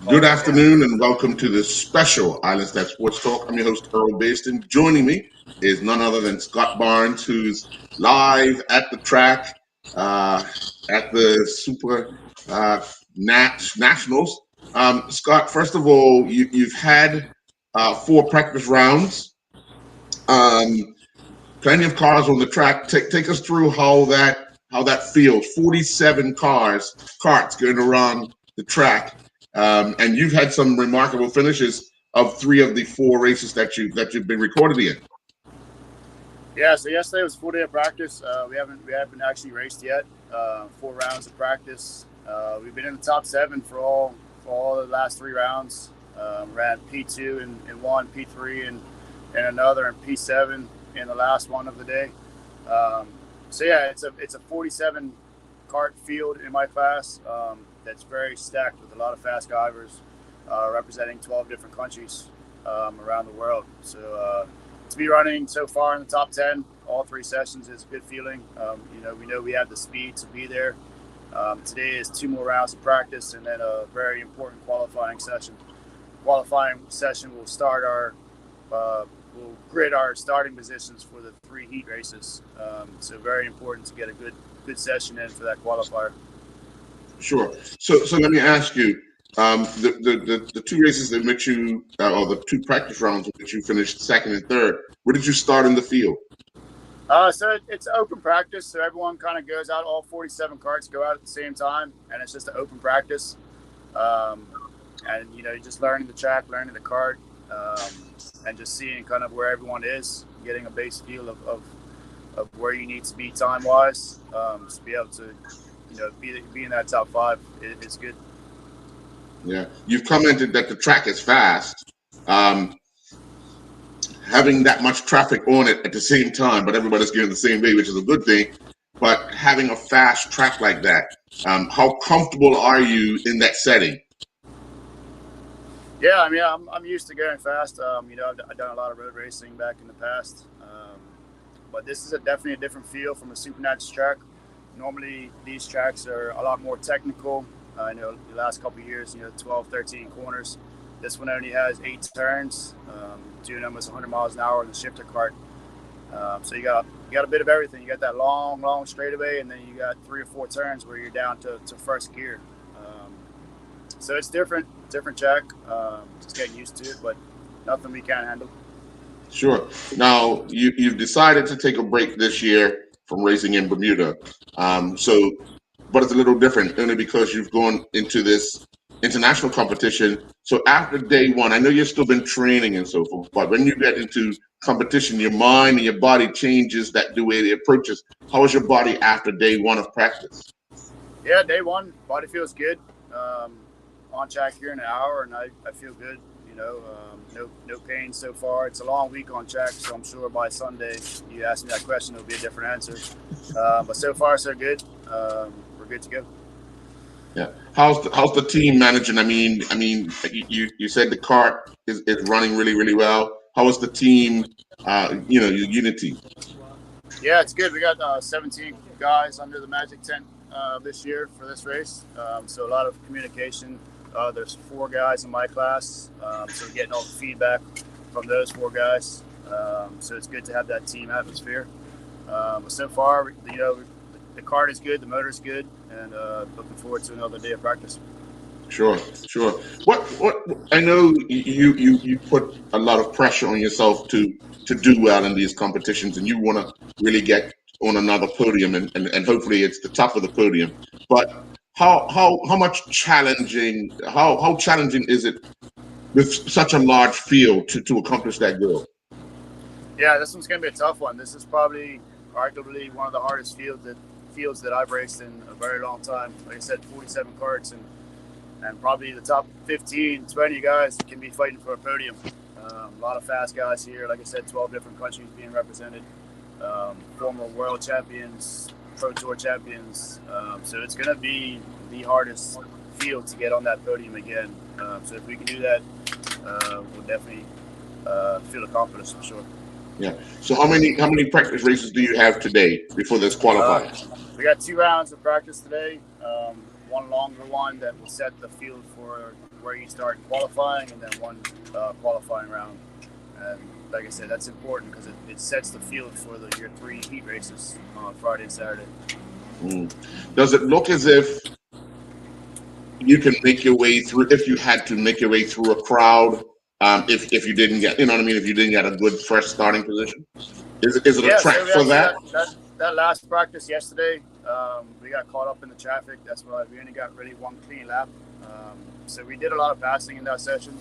Good afternoon and welcome to this special Island Step Sports Talk. I'm your host, Earl Baston. Joining me is none other than Scott Barnes, who's live at the track at the Super Nationals. Scott, first of all, you've had 4 practice rounds, plenty of cars on the track. Take us through how that feels. 47 carts going around the track. And you've had some remarkable finishes of 3 of the 4 races that you've been recorded in. Yeah, so yesterday was full day of practice. We haven't actually raced yet. 4 rounds of practice. We've been in the top 7 for all the last 3 rounds. Ran P2 in one, P3 in another, and P7 in the last one of the day. So yeah, it's a 47 kart field in my class. That's very stacked with a lot of fast drivers representing 12 different countries around the world. So to be running so far in the top 10, all 3 sessions is a good feeling. We know we have the speed to be there. Today is 2 more rounds of practice and then a very important qualifying session. Qualifying session will start we'll grid our starting positions for the 3 heat races. So very important to get a good session in for that qualifier. Sure. So let me ask you, the 2 races in which you, or the 2 practice rounds in which you finished 2nd and 3rd, where did you start in the field? So it's open practice. So everyone kind of goes out. All 47 carts go out at the same time, and it's just an open practice. And you're just learning the track, learning the kart, and just seeing kind of where everyone is, getting a base feel of where you need to be time wise, to be able to be in that top 5 is good. Yeah, you've commented that the track is fast. Having that much traffic on it at the same time, but everybody's getting the same way, which is a good thing. But having a fast track like that, how comfortable are you in that setting? Yeah, I mean, I'm used to going fast. I've done a lot of road racing back in the past, but this is definitely a different feel from a Supernatural track. Normally, these tracks are a lot more technical. I know the last couple of years, 12, 13 corners. This one only has 8 turns, doing almost 100 miles an hour in the shifter cart. So you got a bit of everything. You got that long straightaway, and then you got 3 or 4 turns where you're down to first gear. So it's different track. Just getting used to it, but nothing we can't handle. Sure. Now you've decided to take a break this year from racing in Bermuda. But it's a little different only because you've gone into this international competition. So after day 1, I know you've still been training and so forth, but when you get into competition, your mind and your body changes the way it approaches. How is your body after day 1 of practice? Yeah, day 1, body feels good. On track here in an hour, and I feel good. No pain so far. It's a long week on track, so I'm sure by Sunday, you ask me that question, it'll be a different answer. But so far, so good. We're good to go. Yeah. How's the team managing? I mean, you said the kart is running really, really well. How is the team? Your unity. Yeah, it's good. We got 17 guys under the Magic Tent this year for this race. So a lot of communication. There's 4 guys in my class, so we're getting all the feedback from those 4 guys. So it's good to have that team atmosphere. But so far, the kart is good, the motor is good, and looking forward to another day of practice. Sure. What I know you put a lot of pressure on yourself to do well in these competitions, and you want to really get on another podium, and hopefully it's the top of the podium. But how much challenging is it with such a large field to accomplish that goal? Yeah, this one's going to be a tough one. This is probably arguably one of the hardest fields that I've raced in a very long time. Like I said, 47 karts and probably the top 15, 20 guys can be fighting for a podium. A lot of fast guys here. Like I said, 12 different countries being represented. Former world champions, Pro Tour champions. So it's going to be the hardest field to get on that podium again. So if we can do that, we'll definitely feel accomplished for sure. Yeah. So how many practice races do you have today before this qualifying? We got 2 rounds of practice today. one longer one that will set the field for where you start in qualifying, and then one qualifying round. And like I said, that's important because it sets the field for your 3 heat races on Friday and Saturday. Does it look as if you can make your way through, if you had to make your way through a crowd, if you didn't get, you know what I mean, if you didn't get a good fresh starting position? Is it a track for that? That last practice yesterday, we got caught up in the traffic. That's why we only got really one clean lap. So we did a lot of passing in that session.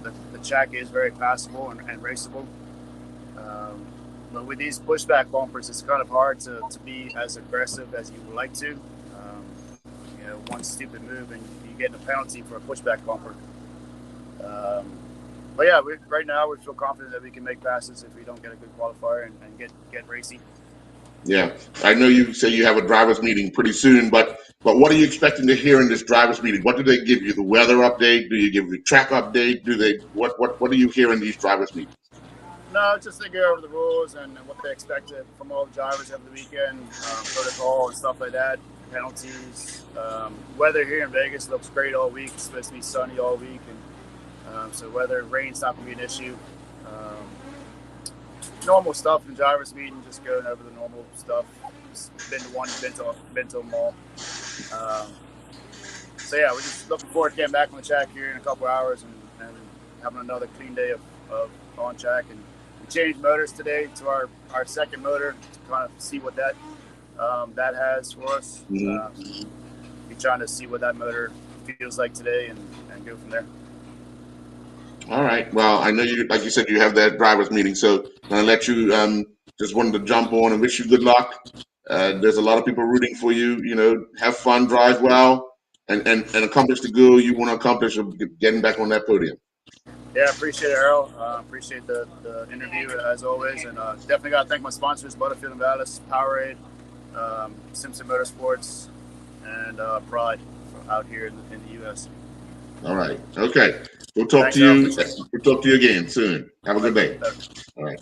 The track is very passable and raceable. But with these pushback bumpers, it's kind of hard to be as aggressive as you would like to. One stupid move and you get a penalty for a pushback bumper. But yeah, right now we feel confident that we can make passes if we don't get a good qualifier and get racy. Yeah, I know you say you have a drivers meeting pretty soon, but what are you expecting to hear in this drivers meeting? What do they give you? The weather update? Do you give the track update? What do you hear in these drivers meetings? No, just to go over the rules and what they expect from all the drivers over the weekend, protocol and stuff like that, penalties. Weather here in Vegas looks great all week. It's supposed to be sunny all week, and so rain's not going to be an issue. Normal stuff in drivers meeting, just going over the normal stuff. Just been to one, been to them all. So yeah, we're just looking forward to getting back on the track here in a couple hours and having another clean day of on track. And we changed motors today to our second motor to kind of see what that has for us. Mm-hmm. We're trying to see what that motor feels like today and go from there. All right. Well, I know you, like you said, you have that drivers meeting, so I'm gonna let you. Just wanted to jump on and wish you good luck. There's a lot of people rooting for you. Have fun, drive well, and accomplish the goal you want to accomplish of getting back on that podium. Yeah, appreciate it, Earl. Appreciate the interview as always, and definitely got to thank my sponsors: Butterfield and Vallis, Powerade, Simpson Motorsports, and Pride out here in the U.S. All right. Okay. We'll talk to you. We'll talk to you again soon. Have a good day. All right.